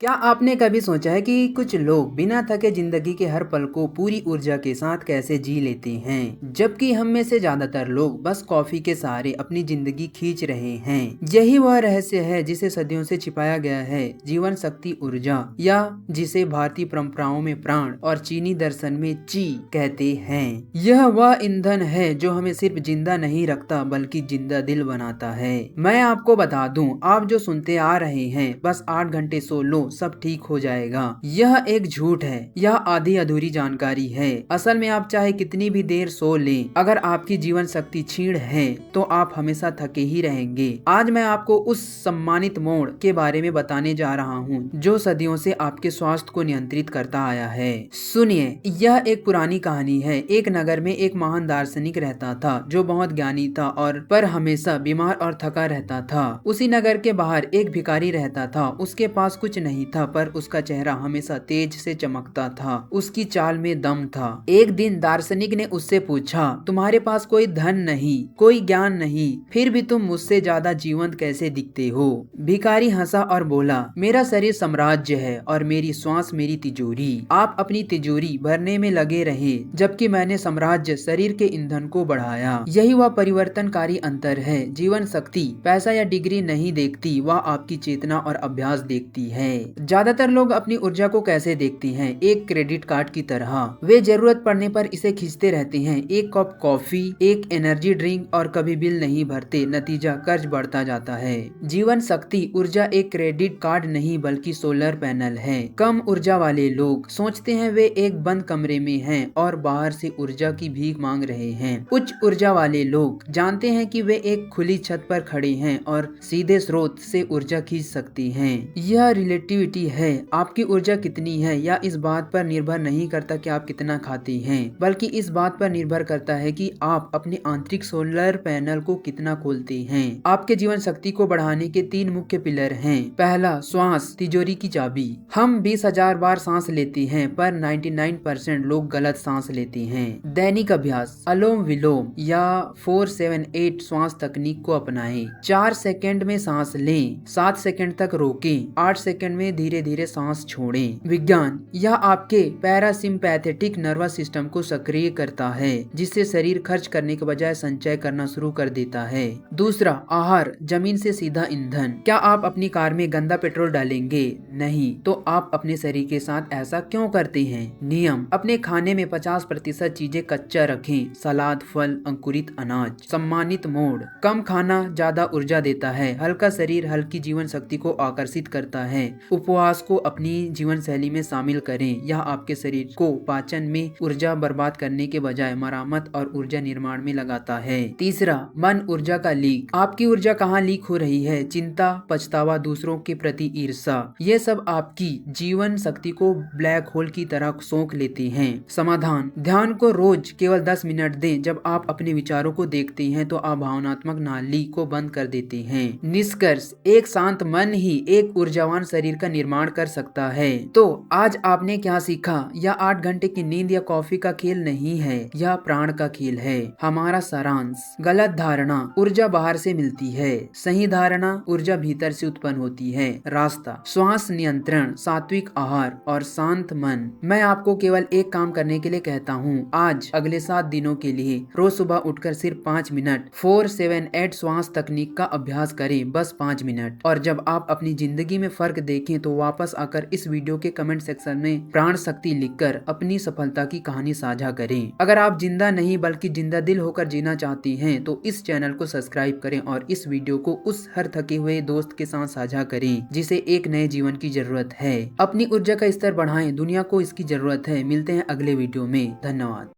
क्या आपने कभी सोचा है कि कुछ लोग बिना थके जिंदगी के हर पल को पूरी ऊर्जा के साथ कैसे जी लेते हैं, जबकि हम में से ज्यादातर लोग बस कॉफी के सहारे अपनी जिंदगी खींच रहे हैं। यही वह रहस्य है जिसे सदियों से छिपाया गया है, जीवन शक्ति ऊर्जा, या जिसे भारतीय परंपराओं में प्राण और चीनी दर्शन में ची कहते हैं। यह वह ईंधन है जो हमें सिर्फ जिंदा नहीं रखता बल्कि जिंदा दिल बनाता है। मैं आपको बता दूं, आप जो सुनते आ रहे हैं बस 8 घंटे सो लो सब ठीक हो जाएगा, यह एक झूठ है। यह आधी अधूरी जानकारी है। असल में आप चाहे कितनी भी देर सो लें, अगर आपकी जीवन शक्ति क्षीण है तो आप हमेशा थके ही रहेंगे। आज मैं आपको उस सम्मानित मोड़ के बारे में बताने जा रहा हूँ जो सदियों से आपके स्वास्थ्य को नियंत्रित करता आया है। सुनिए, यह एक पुरानी कहानी है। एक नगर में एक महान दार्शनिक रहता था जो बहुत ज्ञानी था और पर हमेशा बीमार और थका रहता था। उसी नगर के बाहर एक भिखारी रहता था। उसके पास कुछ नहीं था पर उसका चेहरा हमेशा तेज से चमकता था। उसकी चाल में दम था। एक दिन दार्शनिक ने उससे पूछा, तुम्हारे पास कोई धन नहीं, कोई ज्ञान नहीं, फिर भी तुम मुझसे ज्यादा जीवंत कैसे दिखते हो? भिखारी हंसा और बोला, मेरा शरीर साम्राज्य है और मेरी श्वास मेरी तिजोरी। आप अपनी तिजोरी भरने में लगे रहे जबकि मैंने साम्राज्य शरीर के ईंधन को बढ़ाया। यही वह परिवर्तनकारी अंतर है। जीवन शक्ति पैसा या डिग्री नहीं देखती, वह आपकी चेतना और अभ्यास देखती है। ज्यादातर लोग अपनी ऊर्जा को कैसे देखते हैं? एक क्रेडिट कार्ड की तरह। वे जरूरत पड़ने पर इसे खींचते रहते हैं। एक कप कॉफी, एक एनर्जी ड्रिंक और कभी बिल नहीं भरते। नतीजा कर्ज बढ़ता जाता है। जीवन शक्ति ऊर्जा एक क्रेडिट कार्ड नहीं बल्कि सोलर पैनल है। कम ऊर्जा वाले लोग सोचते हैं वे एक बंद कमरे में हैं और बाहर से ऊर्जा की भीख मांग रहे हैं। उच्च ऊर्जा वाले लोग जानते हैं कि वे एक खुली छत पर खड़े हैं और सीधे स्रोत से ऊर्जा खींच सकते हैं। यह रिलेटिविटी है। आपकी ऊर्जा कितनी है या इस बात पर निर्भर नहीं करता कि आप कितना खाते हैं, बल्कि इस बात पर निर्भर करता है कि आप अपने आंतरिक सोलर पैनल को कितना खोलते हैं। आपके जीवन शक्ति को बढ़ाने के 3 मुख्य पिलर हैं। पहला, श्वास तिजोरी की चाबी। हम 20,000 बार सांस लेते हैं पर 99% लोग गलत सांस लेते हैं। दैनिक अभ्यास, अनुलोम विलोम या 4-7-8 श्वास तकनीक को अपनाएं। 4 सेकंड में सांस लें, 7 सेकंड तक रोकें, 8 सेकंड में धीरे धीरे सांस छोड़ें। विज्ञान, यह आपके पैरासिम्पैथेटिक नर्वस सिस्टम को सक्रिय करता है जिससे शरीर खर्च करने के बजाय संचय करना शुरू कर देता है। दूसरा, आहार जमीन से सीधा ईंधन। क्या आप अपनी कार में गंदा पेट्रोल डालेंगे? नहीं, तो आप अपने शरीर के साथ ऐसा क्यों करते हैं? नियम, अपने खाने में 50% चीजें कच्चा रखें। सलाद, फल, अंकुरित अनाज। सम्मानित मोड, कम खाना ज्यादा ऊर्जा देता है। हल्का शरीर हल्की जीवन शक्ति को आकर्षित करता है। उपवास को अपनी जीवन शैली में शामिल करें। यह आपके शरीर को पाचन में ऊर्जा बर्बाद करने के बजाय मरम्मत और ऊर्जा निर्माण में लगाता है। तीसरा, मन ऊर्जा का लीक। आपकी ऊर्जा कहाँ लीक हो रही है? चिंता, पछतावा, दूसरों के प्रति ईर्ष्या, ये सब आपकी जीवन शक्ति को ब्लैक होल की तरह सोख लेते हैं। समाधान, ध्यान को रोज केवल 10 मिनट दें। जब आप अपने विचारों को देखते हैं तो आप भावनात्मक नाली को बंद कर देते हैं। निष्कर्ष, एक शांत मन ही एक ऊर्जावान शरीर का निर्माण कर सकता है। तो आज आपने क्या सीखा? यह 8 घंटे की नींद या कॉफी का खेल नहीं है, यह प्राण का खेल है। हमारा सारांश, गलत धारणा, ऊर्जा बाहर से मिलती है। सही धारणा, ऊर्जा भीतर से उत्पन्न होती है। रास्ता, श्वास नियंत्रण, सात्विक आहार और शांत मन। मैं आपको केवल एक काम करने के लिए कहता हूँ। आज अगले 7 दिनों के लिए रोज सुबह उठकर सिर्फ 5 मिनट 4-7-8 श्वास तकनीक का अभ्यास करें, बस 5 मिनट। और जब आप अपनी जिंदगी में फर्क देखें तो वापस आकर इस वीडियो के कमेंट सेक्शन में प्राण शक्ति लिखकर अपनी सफलता की कहानी साझा करें। अगर आप जिंदा नहीं बल्कि जिंदा दिल होकर जीना चाहती हैं तो इस चैनल को सब्सक्राइब करें और इस वीडियो को उस हर थके हुए दोस्त के साथ साझा करें जिसे एक नए जीवन की जरूरत है। अपनी ऊर्जा का स्तर बढ़ाएं, दुनिया को इसकी जरूरत है। मिलते हैं अगले वीडियो में। धन्यवाद।